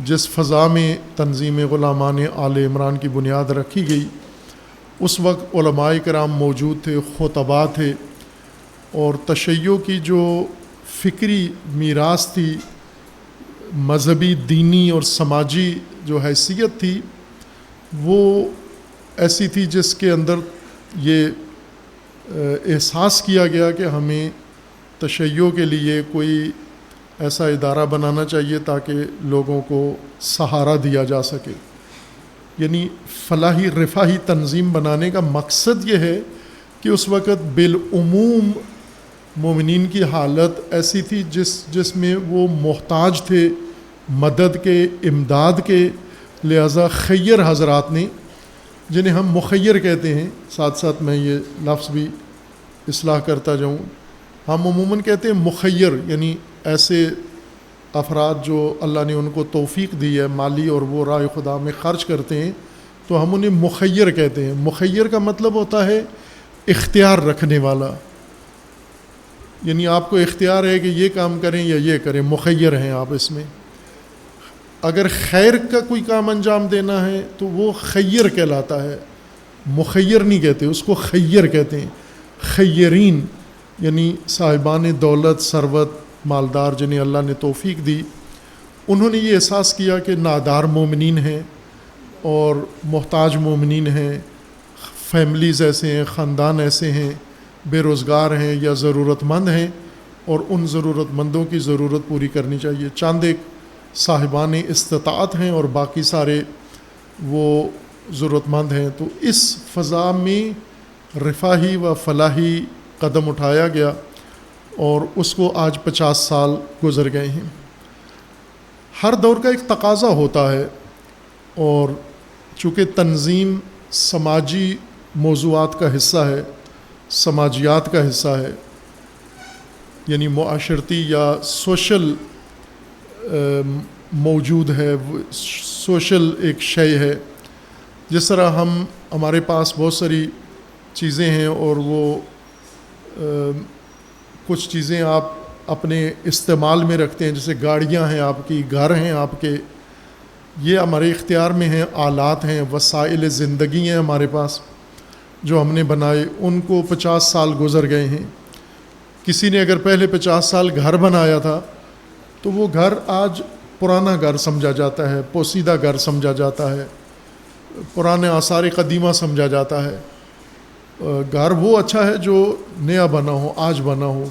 جس فضا میں تنظیم غلامان آل عمران کی بنیاد رکھی گئی، اس وقت علماء کرام موجود تھے، خطباء تھے، اور تشیع کی جو فکری میراث تھی، مذہبی، دینی اور سماجی جو حیثیت تھی، وہ ایسی تھی جس کے اندر یہ احساس کیا گیا کہ ہمیں تشیع کے لیے کوئی ایسا ادارہ بنانا چاہیے تاکہ لوگوں کو سہارا دیا جا سکے. یعنی فلاحی رفاہی تنظیم بنانے کا مقصد یہ ہے کہ اس وقت بالعموم مومنین کی حالت ایسی تھی جس میں وہ محتاج تھے مدد کے، امداد کے. لہذا خیر حضرات نے، جنہیں ہم مخیر کہتے ہیں، ساتھ ساتھ میں یہ لفظ بھی اصلاح کرتا جاؤں، ہم عموماً کہتے ہیں مخیر، یعنی ایسے افراد جو اللہ نے ان کو توفیق دی ہے مالی اور وہ راہ خدا میں خرچ کرتے ہیں، تو ہم انہیں مخیر کہتے ہیں. مخیر کا مطلب ہوتا ہے اختیار رکھنے والا، یعنی آپ کو اختیار ہے کہ یہ کام کریں یا یہ کریں، مخیر ہیں آپ اس میں. اگر خیر کا کوئی کام انجام دینا ہے تو وہ خیر کہلاتا ہے، مخیر نہیں کہتے اس کو، خیر کہتے ہیں. خیرین یعنی صاحبان دولت، ثروت، مالدار جنہیں اللہ نے توفیق دی، انہوں نے یہ احساس کیا کہ نادار مومنین ہیں اور محتاج مومنین ہیں، فیملیز ایسے ہیں، خاندان ایسے ہیں، بے روزگار ہیں یا ضرورت مند ہیں، اور ان ضرورت مندوں کی ضرورت پوری کرنی چاہیے. چند ایک صاحبان استطاعت ہیں اور باقی سارے وہ ضرورت مند ہیں. تو اس فضا میں رفاہی و فلاحی قدم اٹھایا گیا، اور اس کو آج 50 سال گزر گئے ہیں. ہر دور کا ایک تقاضا ہوتا ہے، اور چونکہ تنظیم سماجی موضوعات کا حصہ ہے، سماجیات کا حصہ ہے، یعنی معاشرتی یا سوشل موجود ہے، سوشل ایک شے ہے. جس طرح ہمارے پاس بہت ساری چیزیں ہیں، اور وہ کچھ چیزیں آپ اپنے استعمال میں رکھتے ہیں، جیسے گاڑیاں ہیں آپ کی، گھر ہیں آپ کے، یہ ہمارے اختیار میں ہیں، آلات ہیں، وسائل زندگی ہیں ہمارے پاس جو ہم نے بنائے. ان کو 50 سال گزر گئے ہیں. کسی نے اگر پہلے 50 سال گھر بنایا تھا تو وہ گھر آج پرانا گھر سمجھا جاتا ہے، پوسیدہ گھر سمجھا جاتا ہے، پرانے آثار قدیمہ سمجھا جاتا ہے. گھر وہ اچھا ہے جو نیا بنا ہو، آج بنا ہو،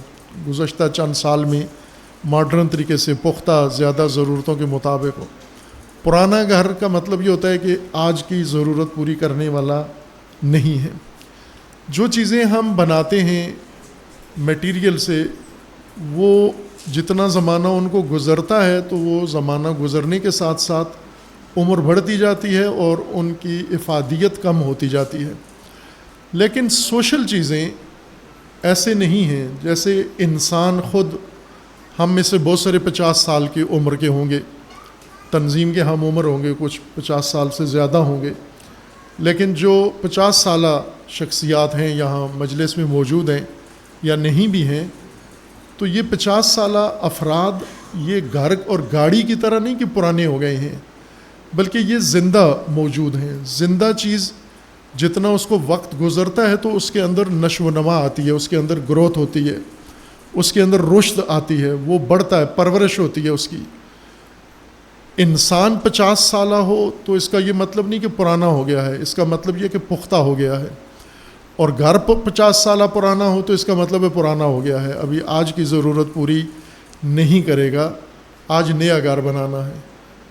گزشتہ چند سال میں ماڈرن طریقے سے پختہ، زیادہ ضرورتوں کے مطابق ہو. پرانا گھر کا مطلب یہ ہوتا ہے کہ آج کی ضرورت پوری کرنے والا نہیں ہے. جو چیزیں ہم بناتے ہیں میٹیریل سے، وہ جتنا زمانہ ان کو گزرتا ہے تو وہ زمانہ گزرنے کے ساتھ ساتھ عمر بڑھتی جاتی ہے اور ان کی افادیت کم ہوتی جاتی ہے. لیکن سوشل چیزیں ایسے نہیں ہیں. جیسے انسان خود، ہم میں سے بہت سارے 50 سال کی عمر کے ہوں گے، تنظیم کے ہم عمر ہوں گے، کچھ 50 سال سے زیادہ ہوں گے، لیکن جو 50 سالہ شخصیات ہیں یہاں مجلس میں موجود ہیں یا نہیں بھی ہیں، تو یہ 50 سالہ افراد یہ گھر اور گاڑی کی طرح نہیں کہ پرانے ہو گئے ہیں، بلکہ یہ زندہ موجود ہیں. زندہ چیز جتنا اس کو وقت گزرتا ہے تو اس کے اندر نشو و نما آتی ہے، اس کے اندر گروتھ ہوتی ہے، اس کے اندر رشد آتی ہے، وہ بڑھتا ہے، پرورش ہوتی ہے اس کی. انسان 50 سالہ ہو تو اس کا یہ مطلب نہیں کہ پرانا ہو گیا ہے، اس کا مطلب یہ کہ پختہ ہو گیا ہے. اور گھر 50 سالہ پرانا ہو تو اس کا مطلب ہے پرانا ہو گیا ہے، ابھی آج کی ضرورت پوری نہیں کرے گا، آج نیا گھر بنانا ہے.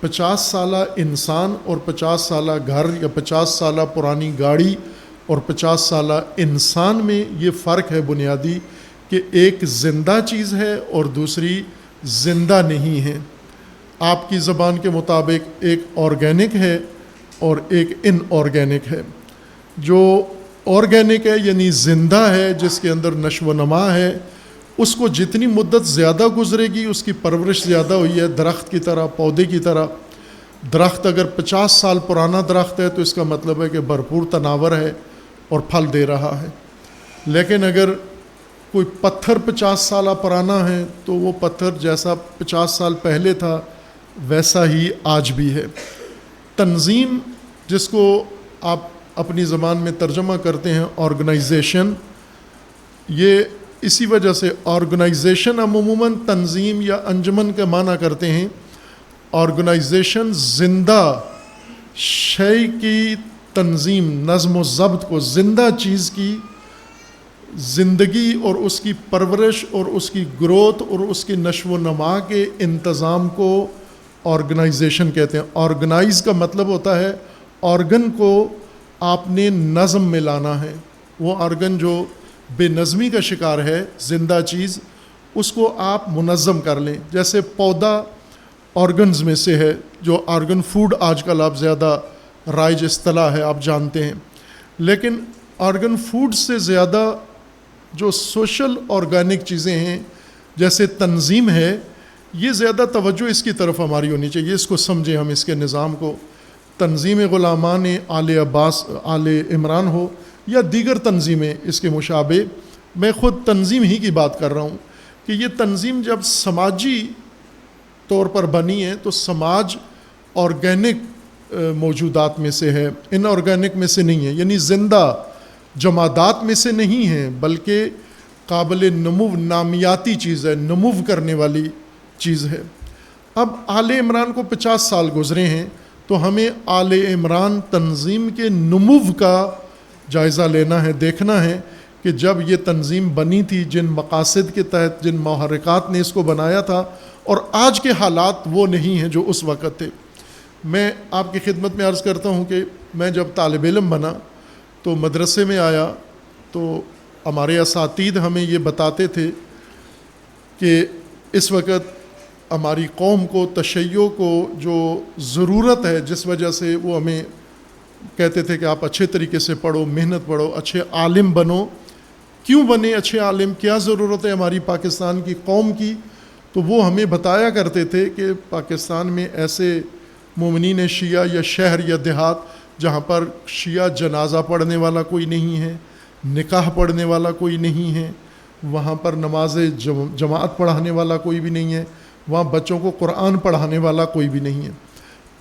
50 سالہ انسان اور 50 سالہ گھر یا 50 سالہ پرانی گاڑی اور 50 سالہ انسان میں یہ فرق ہے بنیادی، کہ ایک زندہ چیز ہے اور دوسری زندہ نہیں ہے. آپ کی زبان کے مطابق ایک آرگینک ہے اور ایک ان آرگینک ہے. جو آرگینک ہے یعنی زندہ ہے، جس کے اندر نشو و نما ہے، اس کو جتنی مدت زیادہ گزرے گی اس کی پرورش زیادہ ہوئی ہے، درخت کی طرح، پودے کی طرح. درخت اگر 50 سال پرانا درخت ہے تو اس کا مطلب ہے کہ بھرپور تناور ہے اور پھل دے رہا ہے. لیکن اگر کوئی پتھر 50 سالہ پرانا ہے تو وہ پتھر جیسا 50 سال پہلے تھا ویسا ہی آج بھی ہے۔ تنظیم جس کو آپ اپنی زبان میں ترجمہ کرتے ہیں آرگنائزیشن، یہ اسی وجہ سے آرگنائزیشن ہم عموماً تنظیم یا انجمن کا معنی کرتے ہیں۔ آرگنائزیشن زندہ شے کی تنظیم، نظم و ضبط کو، زندہ چیز کی زندگی اور اس کی پرورش اور اس کی گروتھ اور اس کی نشو و نما کے انتظام کو آرگنائزیشن کہتے ہیں۔ آرگنائز کا مطلب ہوتا ہے آرگن کو آپ نے نظم میں لانا ہے۔ وہ آرگن جو بے نظمی کا شکار ہے، زندہ چیز، اس کو آپ منظم کر لیں۔ جیسے پودا آرگنز میں سے ہے، جو آرگن فوڈ آج کل آپ زیادہ رائج اصطلاح ہے، آپ جانتے ہیں، لیکن آرگن فوڈ سے زیادہ جو سوشل آرگینک چیزیں ہیں جیسے تنظیم ہے، یہ زیادہ توجہ اس کی طرف ہماری ہونی چاہیے۔ اس کو سمجھیں ہم، اس کے نظام کو۔ تنظیم غلامان آل عباس، آل عمران ہو یا دیگر تنظیمیں اس کے مشابہ، میں خود تنظیم ہی کی بات کر رہا ہوں کہ یہ تنظیم جب سماجی طور پر بنی ہے تو سماج آرگینک موجودات میں سے ہے، ان آرگینک میں سے نہیں ہے، یعنی زندہ جمادات میں سے نہیں ہے، بلکہ قابل نمو، نامیاتی چیز ہے، نمو کرنے والی چیز ہے۔ اب آل عمران کو 50 سال گزرے ہیں تو ہمیں آل عمران تنظیم کے نمو کا جائزہ لینا ہے، دیکھنا ہے کہ جب یہ تنظیم بنی تھی، جن مقاصد کے تحت، جن محرکات نے اس کو بنایا تھا، اور آج کے حالات وہ نہیں ہیں جو اس وقت تھے۔ میں آپ کی خدمت میں عرض کرتا ہوں کہ میں جب طالب علم بنا تو مدرسے میں آیا تو ہمارے اساتذہ ہمیں یہ بتاتے تھے کہ اس وقت ہماری قوم کو تشیع کو جو ضرورت ہے، جس وجہ سے وہ ہمیں کہتے تھے کہ آپ اچھے طریقے سے پڑھو، محنت پڑھو، اچھے عالم بنو۔ کیوں بنے اچھے عالم؟ کیا ضرورت ہے ہماری پاکستان کی قوم کی؟ تو وہ ہمیں بتایا کرتے تھے کہ پاکستان میں ایسے مومنین شیعہ یا شہر یا دیہات جہاں پر شیعہ جنازہ پڑھنے والا کوئی نہیں ہے، نکاح پڑھنے والا کوئی نہیں ہے، وہاں پر نماز جماعت پڑھانے والا کوئی بھی نہیں ہے، وہاں بچوں کو قرآن پڑھانے والا کوئی بھی نہیں ہے۔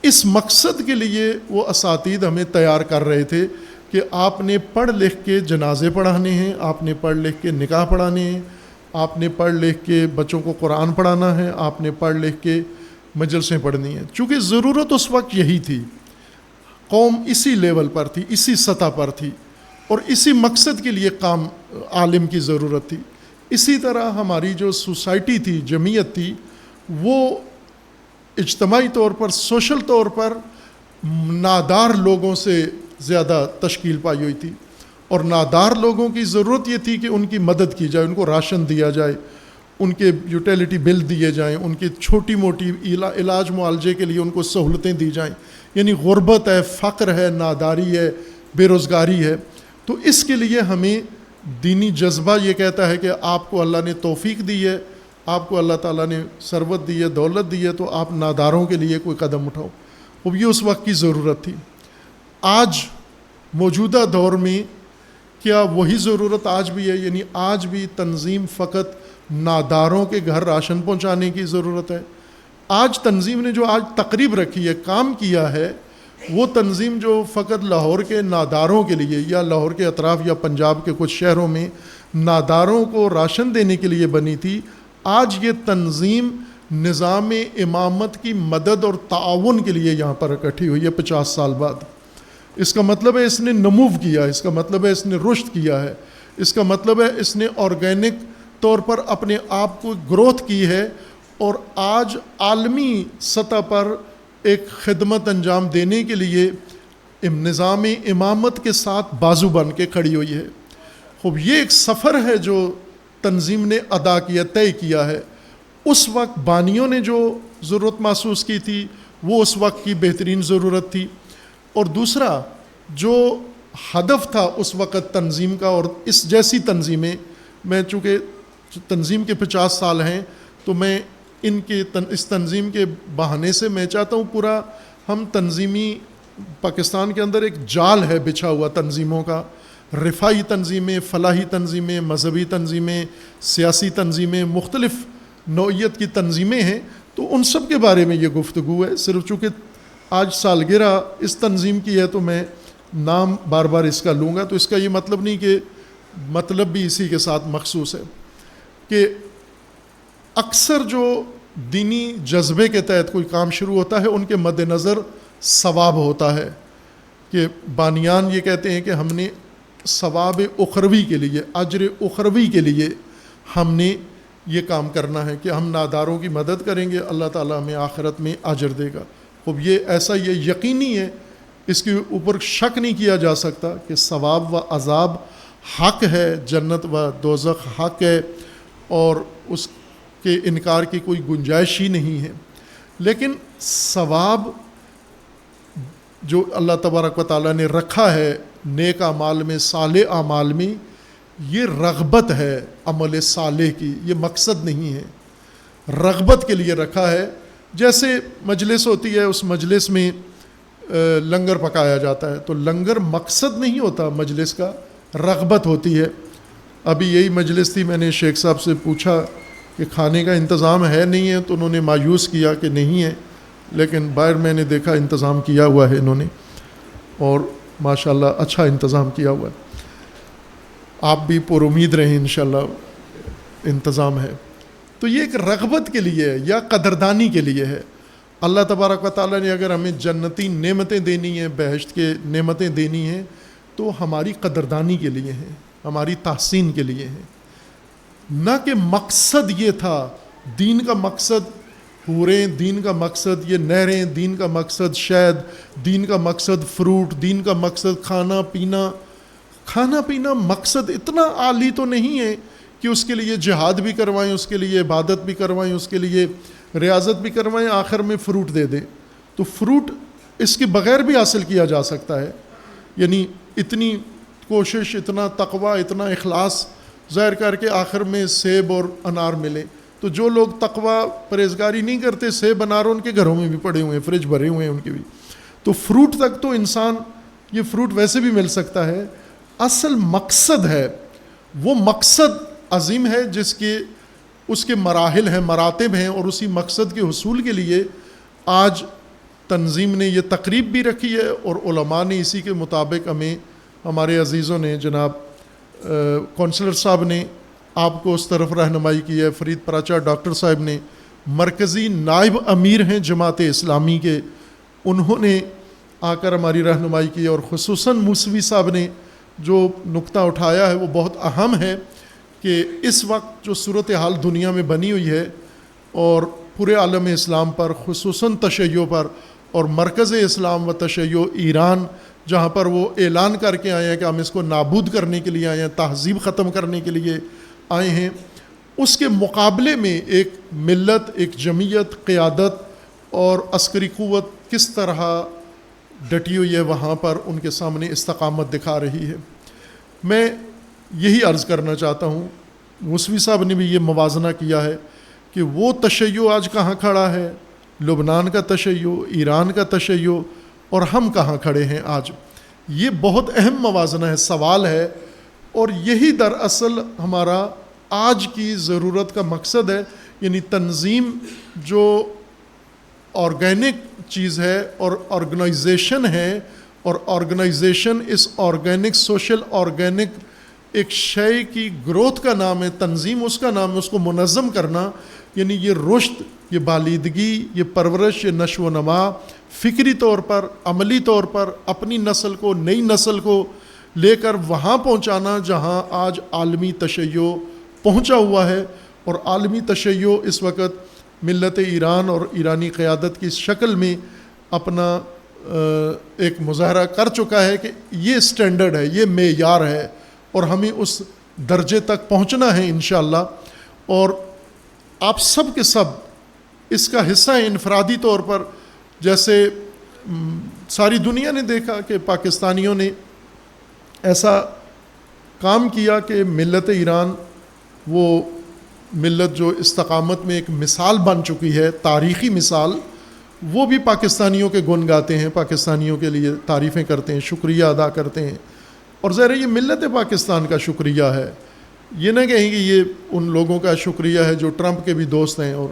اس مقصد کے لیے وہ اساتذہ ہمیں تیار کر رہے تھے کہ آپ نے پڑھ لکھ کے جنازے پڑھانے ہیں، آپ نے پڑھ لکھ کے نکاح پڑھانے ہیں، آپ نے پڑھ لکھ کے بچوں کو قرآن پڑھانا ہے، آپ نے پڑھ لکھ کے مجلسیں پڑھنی ہیں۔ چونکہ ضرورت اس وقت یہی تھی، قوم اسی لیول پر تھی، اسی سطح پر تھی، اور اسی مقصد کے لیے کام عالم کی ضرورت تھی۔ اسی طرح ہماری جو سوسائٹی تھی، جمعیت تھی، وہ اجتماعی طور پر، سوشل طور پر نادار لوگوں سے زیادہ تشکیل پائی ہوئی تھی، اور نادار لوگوں کی ضرورت یہ تھی کہ ان کی مدد کی جائے، ان کو راشن دیا جائے، ان کے یوٹیلیٹی بل دیے جائیں، ان کی چھوٹی موٹی علاج معالجے کے لیے ان کو سہولتیں دی جائیں۔ یعنی غربت ہے، فقر ہے، ناداری ہے، بے روزگاری ہے۔ تو اس کے لیے ہمیں دینی جذبہ یہ کہتا ہے کہ آپ کو اللہ نے توفیق دی ہے، آپ کو اللہ تعالیٰ نے ثروت دی ہے، دولت دی ہے، تو آپ ناداروں کے لیے کوئی قدم اٹھاؤ۔ اب یہ اس وقت کی ضرورت تھی۔ آج موجودہ دور میں کیا وہی ضرورت آج بھی ہے؟ یعنی آج بھی تنظیم فقط ناداروں کے گھر راشن پہنچانے کی ضرورت ہے؟ آج تنظیم نے جو آج تقریب رکھی ہے، کام کیا ہے، وہ تنظیم جو فقط لاہور کے ناداروں کے لیے یا لاہور کے اطراف یا پنجاب کے کچھ شہروں میں ناداروں کو راشن دینے کے لیے بنی تھی، آج یہ تنظیم نظام امامت کی مدد اور تعاون کے لیے یہاں پر اکٹھی ہوئی ہے 50 سال بعد۔ اس کا مطلب ہے اس نے نمو کیا، اس کا مطلب ہے اس نے رشد کیا ہے، اس کا مطلب ہے اس نے آرگینک طور پر اپنے آپ کو گروتھ کی ہے، اور آج عالمی سطح پر ایک خدمت انجام دینے کے لیے نظام امامت کے ساتھ بازو بن کے کھڑی ہوئی ہے۔ خوب یہ ایک سفر ہے جو تنظیم نے ادا کیا، طے کیا ہے۔ اس وقت بانیوں نے جو ضرورت محسوس کی تھی وہ اس وقت کی بہترین ضرورت تھی، اور دوسرا جو ہدف تھا اس وقت تنظیم کا، اور اس جیسی تنظیمیں، میں چونکہ تنظیم کے 50 سال ہیں تو میں اس تنظیم کے بہانے سے میں چاہتا ہوں پورا ہم تنظیمی پاکستان کے اندر ایک جال ہے بچھا ہوا تنظیموں کا، رفاعی تنظیمیں، فلاحی تنظیمیں، مذہبی تنظیمیں، سیاسی تنظیمیں، مختلف نوعیت کی تنظیمیں ہیں۔ تو ان سب کے بارے میں یہ گفتگو ہے. صرف چونکہ آج سالگرہ اس تنظیم کی ہے تو میں نام بار بار اس کا لوں گا, تو اس کا یہ مطلب نہیں کہ مطلب بھی اسی کے ساتھ مخصوص ہے کہ اکثر جو دینی جذبے کے تحت کوئی کام شروع ہوتا ہے ان کے مد نظر ثواب ہوتا ہے, کہ بانیان یہ کہتے ہیں کہ ہم نے ثواب اخروی کے لیے, اجر اخروی کے لیے ہم نے یہ کام کرنا ہے کہ ہم ناداروں کی مدد کریں گے, اللہ تعالیٰ ہمیں آخرت میں اجر دے گا. اب یہ ایسا یہ یقینی ہے, اس کے اوپر شک نہیں کیا جا سکتا کہ ثواب و عذاب حق ہے, جنت و دوزخ حق ہے, اور اس کے انکار کی کوئی گنجائش ہی نہیں ہے. لیکن ثواب جو اللہ تبارک و تعالیٰ نے رکھا ہے نیک اعمال میں, صالح اعمال میں, یہ رغبت ہے عمل صالح کی, یہ مقصد نہیں ہے, رغبت کے لیے رکھا ہے. جیسے مجلس ہوتی ہے, اس مجلس میں لنگر پکایا جاتا ہے, تو لنگر مقصد نہیں ہوتا مجلس کا, رغبت ہوتی ہے. ابھی یہی مجلس تھی, میں نے شیخ صاحب سے پوچھا کہ کھانے کا انتظام ہے نہیں ہے, تو انہوں نے مایوس کیا کہ نہیں ہے, لیکن باہر میں نے دیکھا انتظام کیا ہوا ہے انہوں نے, اور ماشاءاللہ اچھا انتظام کیا ہوا ہے. آپ بھی پر امید رہیں, انشاءاللہ انتظام ہے. تو یہ ایک رغبت کے لیے ہے یا قدردانی کے لیے ہے. اللہ تبارک و تعالیٰ نے اگر ہمیں جنتی نعمتیں دینی ہیں, بہشت کے نعمتیں دینی ہیں, تو ہماری قدردانی کے لیے ہیں, ہماری تحسین کے لیے ہیں, نہ کہ مقصد یہ تھا. دین کا مقصد حوریں, دین کا مقصد یہ نہریں, دین کا مقصد شہد, دین کا مقصد فروٹ, دین کا مقصد کھانا پینا. کھانا پینا مقصد اتنا عالی تو نہیں ہے کہ اس کے لیے جہاد بھی کروائیں, اس کے لیے عبادت بھی کروائیں, اس کے لیے ریاضت بھی کروائیں, آخر میں فروٹ دے دیں. تو فروٹ اس کے بغیر بھی حاصل کیا جا سکتا ہے. یعنی اتنی کوشش, اتنا تقوی, اتنا اخلاص ظاہر کر کے آخر میں سیب اور انار ملے. تو جو لوگ تقوی پرہیزگاری نہیں کرتے, سیب انار ان کے گھروں میں بھی پڑے ہوئے ہیں, فریج بھرے ہوئے ہیں ان کے بھی. تو فروٹ تک تو انسان, یہ فروٹ ویسے بھی مل سکتا ہے. اصل مقصد ہے, وہ مقصد عظیم ہے جس کے اس کے مراحل ہیں, مراتب ہیں, اور اسی مقصد کے حصول کے لیے آج تنظیم نے یہ تقریب بھی رکھی ہے, اور علماء نے اسی کے مطابق ہمیں, ہمارے عزیزوں نے, جناب کونسلر صاحب نے آپ کو اس طرف رہنمائی کی ہے, فرید پراچا ڈاکٹر صاحب نے, مرکزی نائب امیر ہیں جماعت اسلامی کے, انہوں نے آ کر ہماری رہنمائی کی ہے, اور خصوصاً موسوی صاحب نے جو نقطہ اٹھایا ہے وہ بہت اہم ہے کہ اس وقت جو صورتحال دنیا میں بنی ہوئی ہے, اور پورے عالم اسلام پر, خصوصاً تشیع پر, اور مرکز اسلام و تشیع ایران جہاں پر وہ اعلان کر کے آئے ہیں کہ ہم اس کو نابود کرنے کے لیے آئے ہیں, تہذیب ختم کرنے کے لیے آئے ہیں, اس کے مقابلے میں ایک ملت, ایک جمعیت, قیادت اور عسکری قوت کس طرح ڈٹی ہوئی ہے, وہاں پر ان کے سامنے استقامت دکھا رہی ہے. میں یہی عرض کرنا چاہتا ہوں, موسوی صاحب نے بھی یہ موازنہ کیا ہے کہ وہ تشیع آج کہاں کھڑا ہے, لبنان کا تشیع, ایران کا تشیع, اور ہم کہاں کھڑے ہیں آج. یہ بہت اہم موازنہ ہے, سوال ہے, اور یہی دراصل ہمارا آج کی ضرورت کا مقصد ہے. یعنی تنظیم جو آرگینک چیز ہے اور آرگنائزیشن ہے, اور آرگنائزیشن اس آرگینک, سوشل آرگینک ایک شے کی گروتھ کا نام ہے, تنظیم اس کا نام ہے. اس کو منظم کرنا یعنی یہ رشد, یہ بالیدگی, یہ پرورش, یہ نشو و نما, فکری طور پر, عملی طور پر اپنی نسل کو, نئی نسل کو لے کر وہاں پہنچانا جہاں آج عالمی تشیع پہنچا ہوا ہے. اور عالمی تشیع اس وقت ملت ایران اور ایرانی قیادت کی شکل میں اپنا ایک مظاہرہ کر چکا ہے کہ یہ سٹینڈرڈ ہے, یہ معیار ہے, اور ہمیں اس درجے تک پہنچنا ہے انشاءاللہ. اور آپ سب کے سب اس کا حصہ ہیں انفرادی طور پر. جیسے ساری دنیا نے دیکھا کہ پاکستانیوں نے ایسا کام کیا کہ ملت ایران, وہ ملت جو استقامت میں ایک مثال بن چکی ہے, تاریخی مثال, وہ بھی پاکستانیوں کے گن گاتے ہیں, پاکستانیوں کے لیے تعریفیں کرتے ہیں, شکریہ ادا کرتے ہیں. اور ظاہر یہ ملت پاکستان کا شکریہ ہے, یہ نہ کہیں کہ یہ ان لوگوں کا شکریہ ہے جو ٹرمپ کے بھی دوست ہیں اور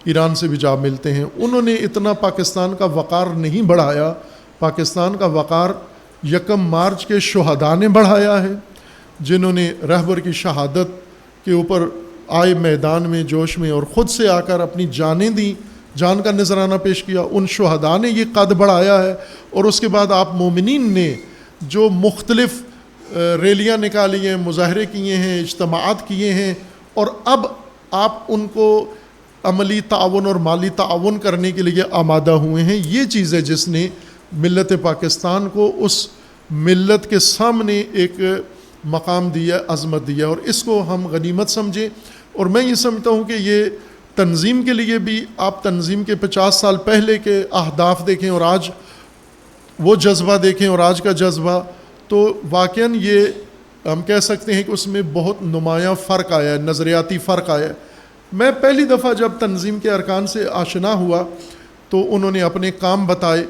ایران سے بھی جا ملتے ہیں. انہوں نے اتنا پاکستان کا وقار نہیں بڑھایا. پاکستان کا وقار 1 مارچ کے شہداء نے بڑھایا ہے، جنہوں نے رہبر کی شہادت کے اوپر آئے میدان میں جوش میں اور خود سے آ کر اپنی جانیں دیں، جان کا نذرانہ پیش کیا. ان شہداء نے یہ قد بڑھایا ہے. اور اس کے بعد آپ مومنین نے جو مختلف ریلیاں نکالی ہیں، مظاہرے کیے ہیں، اجتماعات کیے ہیں، اور اب آپ ان کو عملی تعاون اور مالی تعاون کرنے کے لیے آمادہ ہوئے ہیں. یہ چیز ہے جس نے ملت پاکستان کو اس ملت کے سامنے ایک مقام دیا، عظمت دیا، اور اس کو ہم غنیمت سمجھیں. اور میں یہ سمجھتا ہوں کہ یہ تنظیم کے لیے بھی، آپ تنظیم کے 50 سال پہلے کے اہداف دیکھیں اور آج وہ جذبہ دیکھیں اور آج کا جذبہ، تو واقعاً یہ ہم کہہ سکتے ہیں کہ اس میں بہت نمایاں فرق آیا ہے، نظریاتی فرق آیا ہے. میں پہلی دفعہ جب تنظیم کے ارکان سے آشنا ہوا تو انہوں نے اپنے کام بتائے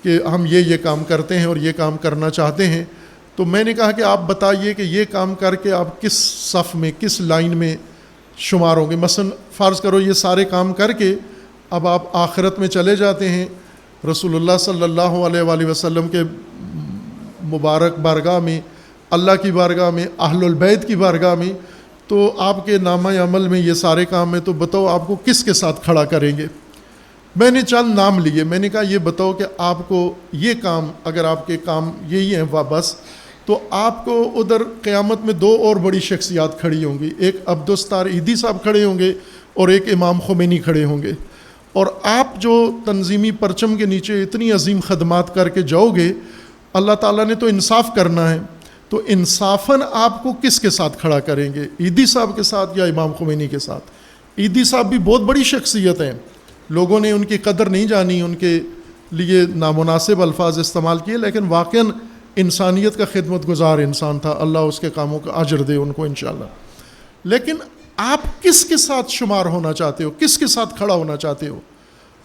کہ ہم یہ کام کرتے ہیں اور یہ کام کرنا چاہتے ہیں. تو میں نے کہا کہ آپ بتائیے کہ یہ کام کر کے آپ کس صف میں، کس لائن میں شمار ہوں گے. مثلا فرض کرو یہ سارے کام کر کے اب آپ آخرت میں چلے جاتے ہیں، رسول اللہ صلی اللہ علیہ وآلہ وسلم کے مبارک بارگاہ میں، اللہ کی بارگاہ میں، اہل البیت کی بارگاہ میں، تو آپ کے نامہ عمل میں یہ سارے کام ہیں. تو بتاؤ آپ کو کس کے ساتھ کھڑا کریں گے؟ میں نے چند نام لیے. میں نے کہا یہ بتاؤ کہ آپ کو یہ کام، اگر آپ کے کام یہی ہیں بس، تو آپ کو ادھر قیامت میں 2 اور بڑی شخصیات کھڑی ہوں گی. ایک عبدالستار ایدھی صاحب کھڑے ہوں گے اور ایک امام خمینی کھڑے ہوں گے. اور آپ جو تنظیمی پرچم کے نیچے اتنی عظیم خدمات کر کے جاؤ گے، اللہ تعالیٰ نے تو انصاف کرنا ہے، تو انصافاً آپ کو کس کے ساتھ کھڑا کریں گے؟ ایدھی صاحب کے ساتھ یا امام خمینی کے ساتھ؟ ایدھی صاحب بھی بہت بڑی شخصیت ہیں، لوگوں نے ان کی قدر نہیں جانی، ان کے لیے نامناسب الفاظ استعمال کیے، لیکن واقعاً انسانیت کا خدمت گزار انسان تھا. اللہ اس کے کاموں کا اجر دے ان کو انشاءاللہ. لیکن آپ کس کے ساتھ شمار ہونا چاہتے ہو؟ کس کے ساتھ کھڑا ہونا چاہتے ہو؟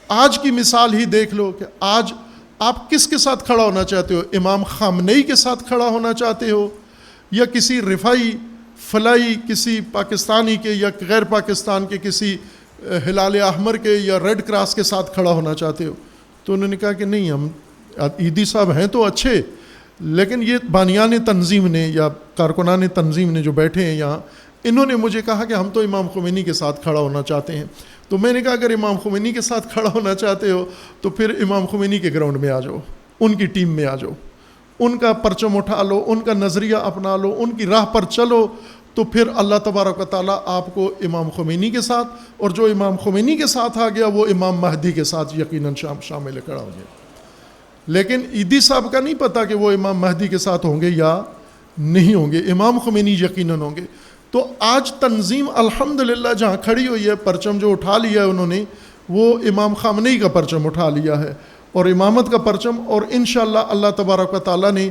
آج کی مثال ہی دیکھ لو کہ آج آپ کس کے ساتھ کھڑا ہونا چاہتے ہو؟ امام خامنئی کے ساتھ کھڑا ہونا چاہتے ہو، یا کسی رفاعی فلائی کسی پاکستانی کے یا غیر پاکستان کے کسی ہلال احمر کے یا ریڈ کراس کے ساتھ کھڑا ہونا چاہتے ہو؟ تو انہوں نے کہا کہ نہیں، ہم ایدھی صاحب ہیں تو اچھے، لیکن یہ بانیان تنظیم نے یا کارکنان تنظیم نے جو بیٹھے ہیں یہاں، انہوں نے مجھے کہا کہ ہم تو امام خمینی کے ساتھ کھڑا ہونا چاہتے ہیں. تو میں نے کہا اگر امام خمینی کے ساتھ کھڑا ہونا چاہتے ہو تو پھر امام خمینی کے گراؤنڈ میں آ جاؤ، ان کی ٹیم میں آ جاؤ، ان کا پرچم اٹھا لو، ان کا نظریہ اپنا لو، ان کی راہ پر چلو، تو پھر اللہ تبارک و تعالیٰ آپ کو امام خمینی کے ساتھ، اور جو امام خمینی کے ساتھ آ گیا وہ امام مہدی کے ساتھ یقیناً شامل کھڑا ہو گیا. لیکن ایدھی صاحب کا نہیں پتا کہ وہ امام مہدی کے ساتھ ہوں گے یا نہیں ہوں گے، امام خمینی یقیناً ہوں گے. تو آج تنظیم الحمدللہ جہاں کھڑی ہوئی ہے، پرچم جو اٹھا لیا ہے انہوں نے، وہ امام خامنئی کا پرچم اٹھا لیا ہے اور امامت کا پرچم. اور انشاءاللہ اللہ تبارک و تعالیٰ نے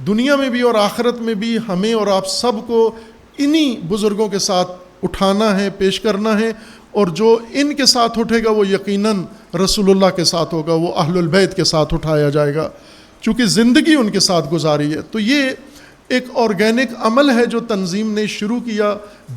دنیا میں بھی اور آخرت میں بھی ہمیں اور آپ سب کو انہی بزرگوں کے ساتھ اٹھانا ہے، پیش کرنا ہے. اور جو ان کے ساتھ اٹھے گا وہ یقیناً رسول اللہ کے ساتھ ہوگا، وہ اہل البیت کے ساتھ اٹھایا جائے گا، چونکہ زندگی ان کے ساتھ گزاری ہے. تو یہ ایک آرگینک عمل ہے جو تنظیم نے شروع کیا،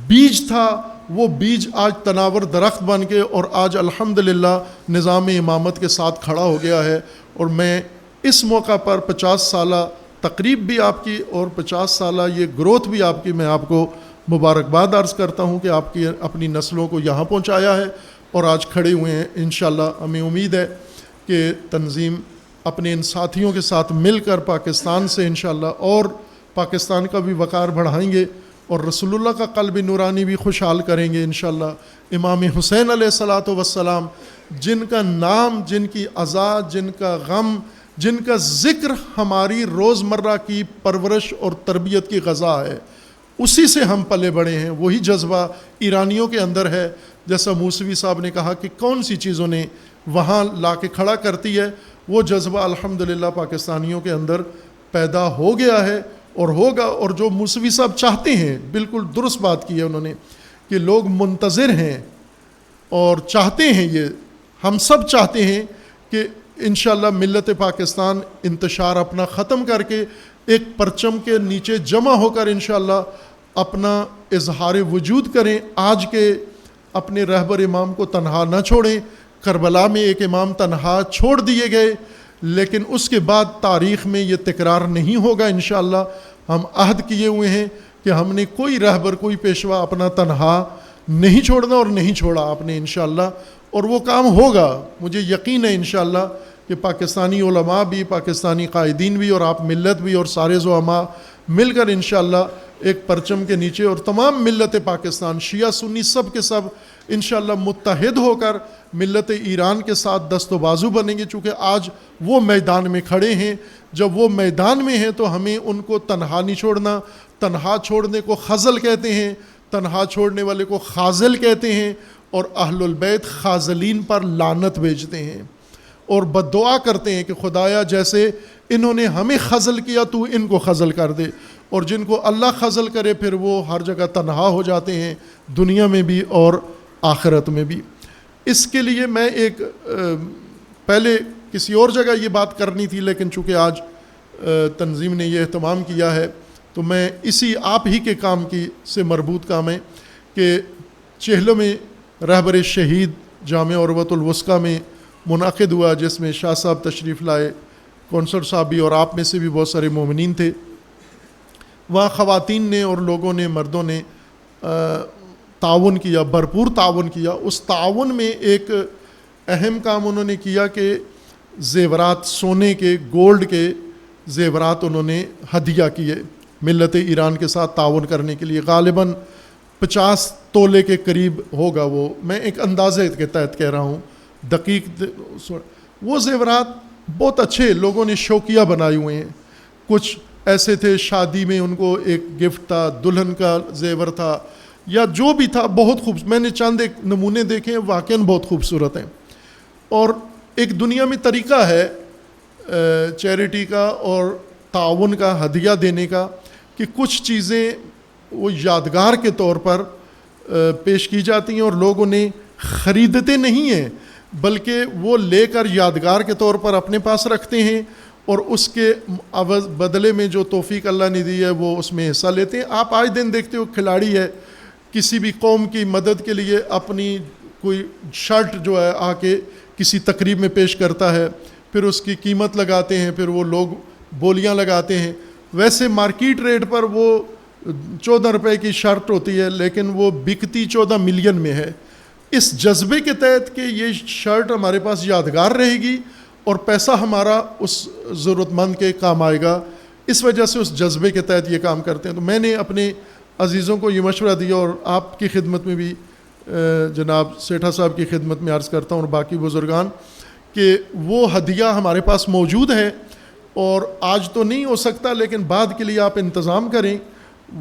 بیج تھا، وہ بیج آج تناور درخت بن کے اور آج الحمدللہ نظام امامت کے ساتھ کھڑا ہو گیا ہے. اور میں اس موقع پر 50 سالہ تقریب بھی آپ کی اور 50 سالہ یہ گروتھ بھی آپ کی، میں آپ کو مبارکباد عرض کرتا ہوں کہ آپ کی اپنی نسلوں کو یہاں پہنچایا ہے اور آج کھڑے ہوئے ہیں. انشاءاللہ ہمیں امید ہے کہ تنظیم اپنے ان ساتھیوں کے ساتھ مل کر پاکستان سے انشاءاللہ اور پاکستان کا بھی وقار بڑھائیں گے اور رسول اللہ کا قلب نورانی بھی خوشحال کریں گے انشاءاللہ. امام حسین علیہ الصلاۃ والسلام، جن کا نام، جن کی عزا، جن کا غم، جن کا ذکر ہماری روزمرہ کی پرورش اور تربیت کی غذا ہے، اسی سے ہم پلے بڑے ہیں. وہی جذبہ ایرانیوں کے اندر ہے، جیسا موسوی صاحب نے کہا کہ کون سی چیزوں نے وہاں لا کے کھڑا کرتی ہے، وہ جذبہ الحمدللہ پاکستانیوں کے اندر پیدا ہو گیا ہے اور ہوگا. اور جو موسوی صاحب چاہتے ہیں، بالکل درست بات کی ہے انہوں نے، کہ لوگ منتظر ہیں اور چاہتے ہیں، یہ ہم سب چاہتے ہیں کہ انشاءاللہ ملت پاکستان انتشار اپنا ختم کر کے ایک پرچم کے نیچے جمع ہو کر انشاءاللہ اپنا اظہار وجود کریں. آج کے اپنے رہبر امام کو تنہا نہ چھوڑیں۔ کربلا میں ایک امام تنہا چھوڑ دیے گئے، لیکن اس کے بعد تاریخ میں یہ تکرار نہیں ہوگا انشاءاللہ۔ ہم عہد کیے ہوئے ہیں کہ ہم نے کوئی رہبر، کوئی پیشوا اپنا تنہا نہیں چھوڑنا، اور نہیں چھوڑا آپ نے انشاءاللہ، اور وہ کام ہوگا۔ مجھے یقین ہے انشاءاللہ کہ پاکستانی علماء بھی، پاکستانی قائدین بھی، اور آپ ملت بھی، اور سارے زعماء مل کر انشاءاللہ ایک پرچم کے نیچے، اور تمام ملت پاکستان، شیعہ سنی سب کے سب انشاءاللہ متحد ہو کر ملت ایران کے ساتھ دست و بازو بنیں گے، چونکہ آج وہ میدان میں کھڑے ہیں۔ جب وہ میدان میں ہیں تو ہمیں ان کو تنہا نہیں چھوڑنا۔ تنہا چھوڑنے کو خزل کہتے ہیں، تنہا چھوڑنے والے کو خازل کہتے ہیں، اور اہل البیت خازلین پر لعنت بھیجتے ہیں اور بد دعا کرتے ہیں کہ خدایا جیسے انہوں نے ہمیں خزل کیا تو ان کو خزل کر دے، اور جن کو اللہ خزل کرے پھر وہ ہر جگہ تنہا ہو جاتے ہیں، دنیا میں بھی اور آخرت میں بھی۔ اس کے لیے میں ایک پہلے کسی اور جگہ یہ بات کرنی تھی، لیکن چونکہ آج تنظیم نے یہ اہتمام کیا ہے تو میں اسی آپ ہی کے کام کی سے مربوط کام ہے کہ چہلوں میں رہبر شہید جامع عروۃ الوثقیٰ میں منعقد ہوا، جس میں شاہ صاحب تشریف لائے، کونسل صاحب بھی، اور آپ میں سے بھی بہت سارے مومنین تھے۔ وہاں خواتین نے اور لوگوں نے، مردوں نے تعاون کیا، بھرپور تعاون کیا۔ اس تعاون میں ایک اہم کام انہوں نے کیا کہ زیورات، سونے کے، گولڈ کے زیورات انہوں نے ہدیہ کیے ملت ایران کے ساتھ تعاون کرنے کے لیے۔ غالباً 50 تولے کے قریب ہوگا وہ، میں ایک اندازے کے تحت کہہ رہا ہوں، دقیق۔ وہ زیورات بہت اچھے لوگوں نے شوقیہ بنائے ہوئے ہیں۔ کچھ ایسے تھے شادی میں ان کو ایک گفٹ تھا، دلہن کا زیور تھا، یا جو بھی تھا، بہت خوبصورت۔ میں نے چند ایک نمونے دیکھے ہیں، واقعاً بہت خوبصورت ہیں۔ اور ایک دنیا میں طریقہ ہے چیریٹی کا اور تعاون کا، ہدیہ دینے کا، کہ کچھ چیزیں وہ یادگار کے طور پر پیش کی جاتی ہیں، اور لوگ انہیں خریدتے نہیں ہیں بلکہ وہ لے کر یادگار کے طور پر اپنے پاس رکھتے ہیں، اور اس کے بدلے میں جو توفیق اللہ نے دی ہے وہ اس میں حصہ لیتے ہیں۔ آپ آج دن دیکھتے ہو کھلاڑی ہے، کسی بھی قوم کی مدد کے لیے اپنی کوئی شرٹ جو ہے آ کے کسی تقریب میں پیش کرتا ہے، پھر اس کی قیمت لگاتے ہیں، پھر وہ لوگ بولیاں لگاتے ہیں۔ ویسے مارکیٹ ریٹ پر وہ 14 روپے کی شرٹ ہوتی ہے، لیکن وہ بکتی 14 ملین میں ہے۔ اس جذبے کے تحت کہ یہ شرٹ ہمارے پاس یادگار رہے گی اور پیسہ ہمارا اس ضرورت مند کے کام آئے گا، اس وجہ سے اس جذبے کے تحت یہ کام کرتے ہیں۔ تو میں نے اپنے عزیزوں کو یہ مشورہ دیا، اور آپ کی خدمت میں بھی جناب سیٹھا صاحب کی خدمت میں عرض کرتا ہوں، اور باقی بزرگان، کہ وہ ہدیہ ہمارے پاس موجود ہے، اور آج تو نہیں ہو سکتا لیکن بعد کے لیے آپ انتظام کریں۔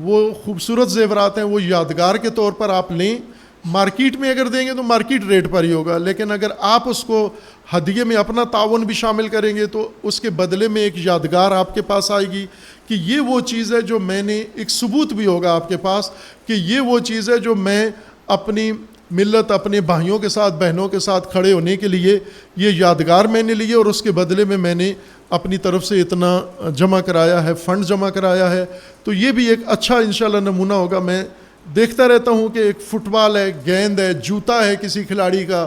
وہ خوبصورت زیورات ہیں، وہ یادگار کے طور پر آپ لیں۔ مارکیٹ میں اگر دیں گے تو مارکیٹ ریٹ پر ہی ہوگا، لیکن اگر آپ اس کو ہدیے میں اپنا تعاون بھی شامل کریں گے تو اس کے بدلے میں ایک یادگار آپ کے پاس آئے گی کہ یہ وہ چیز ہے جو میں نے، ایک ثبوت بھی ہوگا آپ کے پاس کہ یہ وہ چیز ہے جو میں اپنی ملت، اپنے بھائیوں کے ساتھ، بہنوں کے ساتھ کھڑے ہونے کے لیے یہ یادگار میں نے لیے، اور اس کے بدلے میں نے اپنی طرف سے اتنا جمع کرایا ہے، فنڈ جمع کرایا ہے۔ تو یہ بھی ایک اچھا انشاءاللہ نمونہ ہوگا۔ میں دیکھتا رہتا ہوں کہ ایک فٹ بال ہے، گیند ہے، جوتا ہے کسی کھلاڑی کا،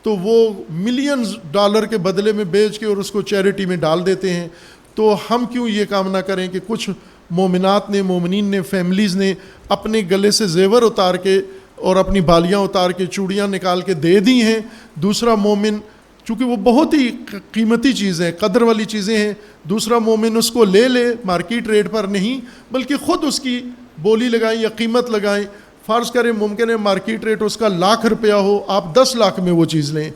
تو وہ ملینز ڈالر کے بدلے میں بیچ کے اور اس کو چیریٹی میں ڈال دیتے ہیں۔ تو ہم کیوں یہ کام نہ کریں کہ کچھ مومنات نے، مومنین نے، فیملیز نے اپنے گلے سے زیور اتار کے اور اپنی بالیاں اتار کے، چوڑیاں نکال کے دے دی ہیں۔ دوسرا مومن، چونکہ وہ بہت ہی قیمتی چیزیں، قدر والی چیزیں ہیں، دوسرا مومن اس کو لے لے، مارکیٹ ریٹ پر نہیں بلکہ خود اس کی بولی لگائیں یا قیمت لگائیں۔ فرض کریں ممکن ہے مارکیٹ ریٹ اس کا 1,00,000 روپیہ ہو، آپ 10 لاکھ میں وہ چیز لیں،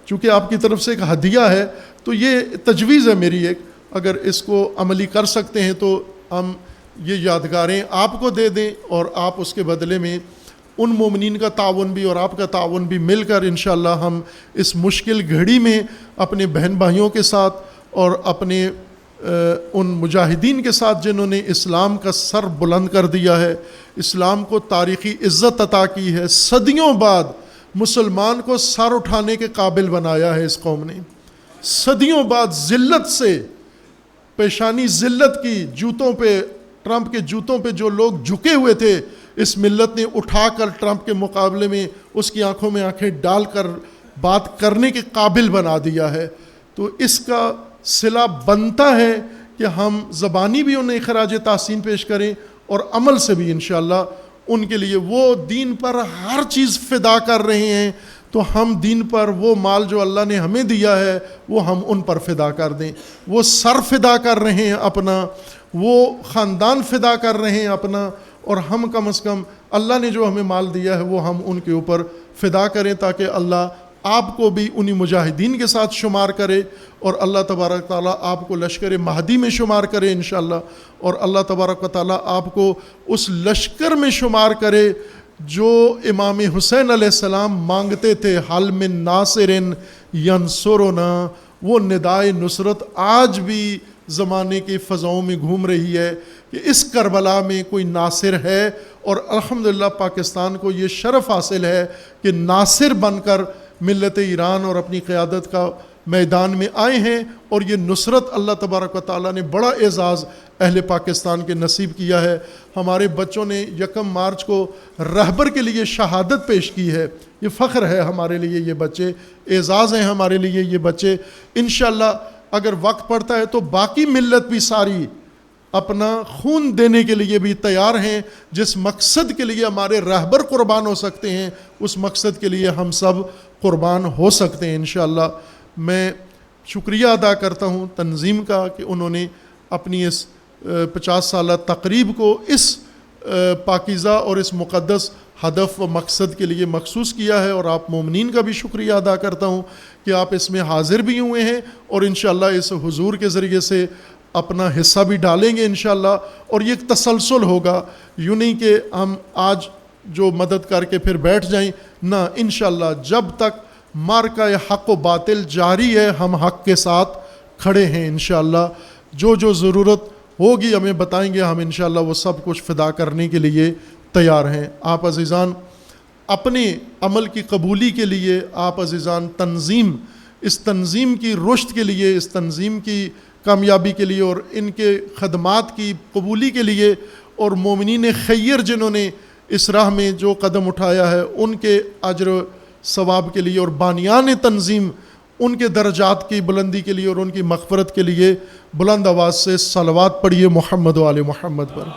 چونکہ آپ کی طرف سے ایک ہدیہ ہے۔ تو یہ تجویز ہے میری ایک، اگر اس کو عملی کر سکتے ہیں تو ہم یہ یادگاریں آپ کو دے دیں، اور آپ اس کے بدلے میں ان مومنین کا تعاون بھی اور آپ کا تعاون بھی مل کر انشاءاللہ ہم اس مشکل گھڑی میں اپنے بہن بھائیوں کے ساتھ اور اپنے ان مجاہدین کے ساتھ جنہوں نے اسلام کا سر بلند کر دیا ہے، اسلام کو تاریخی عزت عطا کی ہے، صدیوں بعد مسلمان کو سر اٹھانے کے قابل بنایا ہے اس قوم نے، صدیوں بعد ذلت سے، پیشانی ذلت کی، جوتوں پہ، ٹرمپ کے جوتوں پہ جو لوگ جھکے ہوئے تھے، اس ملت نے اٹھا کر ٹرمپ کے مقابلے میں اس کی آنکھوں میں آنکھیں ڈال کر بات کرنے کے قابل بنا دیا ہے. تو اس کا صلہ بنتا ہے کہ ہم زبانی بھی انہیں خراج تحسین پیش کریں اور عمل سے بھی انشاءاللہ ان کے لیے. وہ دین پر ہر چیز فدا کر رہے ہیں تو ہم دین پر وہ مال جو اللہ نے ہمیں دیا ہے وہ ہم ان پر فدا کر دیں. وہ سر فدا کر رہے ہیں اپنا, وہ خاندان فدا کر رہے ہیں اپنا, اور ہم کم از کم اللہ نے جو ہمیں مال دیا ہے وہ ہم ان کے اوپر فدا کریں تاکہ اللہ آپ کو بھی انہی مجاہدین کے ساتھ شمار کرے اور اللہ تبارک تعالیٰ آپ کو لشکر مہدی میں شمار کرے انشاءاللہ, اور اللہ تبارک و تعالیٰ آپ کو اس لشکر میں شمار کرے جو امام حسین علیہ السلام مانگتے تھے, حل من ناصر ینصرنا. وہ ندائے نصرت آج بھی زمانے کی فضاؤں میں گھوم رہی ہے کہ اس کربلا میں کوئی ناصر ہے, اور الحمدللہ پاکستان کو یہ شرف حاصل ہے کہ ناصر بن کر ملت ایران اور اپنی قیادت کا میدان میں آئے ہیں, اور یہ نصرت اللہ تبارک و تعالیٰ نے بڑا اعزاز اہل پاکستان کے نصیب کیا ہے. ہمارے بچوں نے 1 مارچ کو رہبر کے لیے شہادت پیش کی ہے. یہ فخر ہے ہمارے لیے, یہ بچے اعزاز ہیں ہمارے لیے. یہ بچے انشاءاللہ اگر وقت پڑتا ہے تو باقی ملت بھی ساری اپنا خون دینے کے لیے بھی تیار ہیں. جس مقصد کے لیے ہمارے رہبر قربان ہو سکتے ہیں اس مقصد کے لیے ہم سب قربان ہو سکتے ہیں انشاءاللہ. میں شکریہ ادا کرتا ہوں تنظیم کا کہ انہوں نے اپنی اس 50 سالہ تقریب کو اس پاکیزہ اور اس مقدس ہدف و مقصد کے لیے مخصوص کیا ہے, اور آپ مومنین کا بھی شکریہ ادا کرتا ہوں کہ آپ اس میں حاضر بھی ہوئے ہیں اور انشاءاللہ اس حضور کے ذریعے سے اپنا حصہ بھی ڈالیں گے انشاءاللہ. اور یہ ایک تسلسل ہوگا, یوں نہیں کہ ہم آج جو مدد کر کے پھر بیٹھ جائیں, نہ, انشاءاللہ جب تک مارکہ حق و باطل جاری ہے ہم حق کے ساتھ کھڑے ہیں انشاءاللہ. جو ضرورت ہوگی ہمیں بتائیں گے, ہم انشاءاللہ وہ سب کچھ فدا کرنے کے لیے تیار ہیں. آپ عزیزان اپنے عمل کی قبولی کے لیے, آپ عزیزان اس تنظیم کی رشد کے لیے, اس تنظیم کی کامیابی کے لیے اور ان کے خدمات کی قبولی کے لیے, اور مومنین خیر جنہوں نے اس راہ میں جو قدم اٹھایا ہے ان کے اجر و ثواب کے لیے, اور بانیان تنظیم ان کے درجات کی بلندی کے لیے اور ان کی مغفرت کے لیے بلند آواز سے صلوات پڑھیے محمد و آل محمد پر.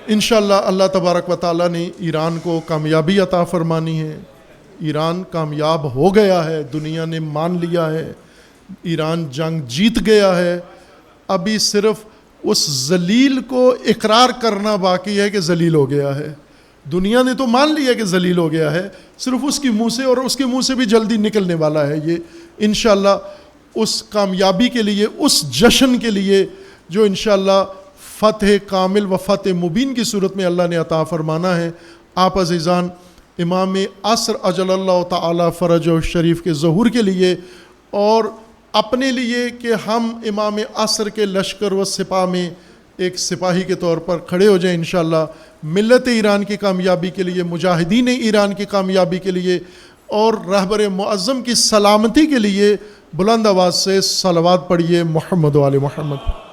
انشاءاللہ اللہ تبارک و تعالیٰ نے ایران کو کامیابی عطا فرمانی ہے. ایران کامیاب ہو گیا ہے, دنیا نے مان لیا ہے, ایران جنگ جیت گیا ہے. ابھی صرف اس ذلیل کو اقرار کرنا باقی ہے کہ ذلیل ہو گیا ہے. دنیا نے تو مان لیا کہ ذلیل ہو گیا ہے, صرف اس کے منہ سے, اور اس کے منہ سے بھی جلدی نکلنے والا ہے یہ انشاءاللہ. اس کامیابی کے لیے, اس جشن کے لیے جو انشاءاللہ فتح کامل و فتح مبین کی صورت میں اللہ نے عطا فرمانا ہے. آپ عزیزان امام عصر اجل اللہ تعالی فرج و شریف کے ظہور کے لیے اور اپنے لیے کہ ہم امام عصر کے لشکر و سپاہ میں ایک سپاہی کے طور پر کھڑے ہو جائیں انشاءاللہ. ملت ایران کی کامیابی کے لیے, مجاہدین ایران کی کامیابی کے لیے اور رہبر معظم کی سلامتی کے لیے بلند آواز سے صلوات پڑھیے محمد و آل محمد.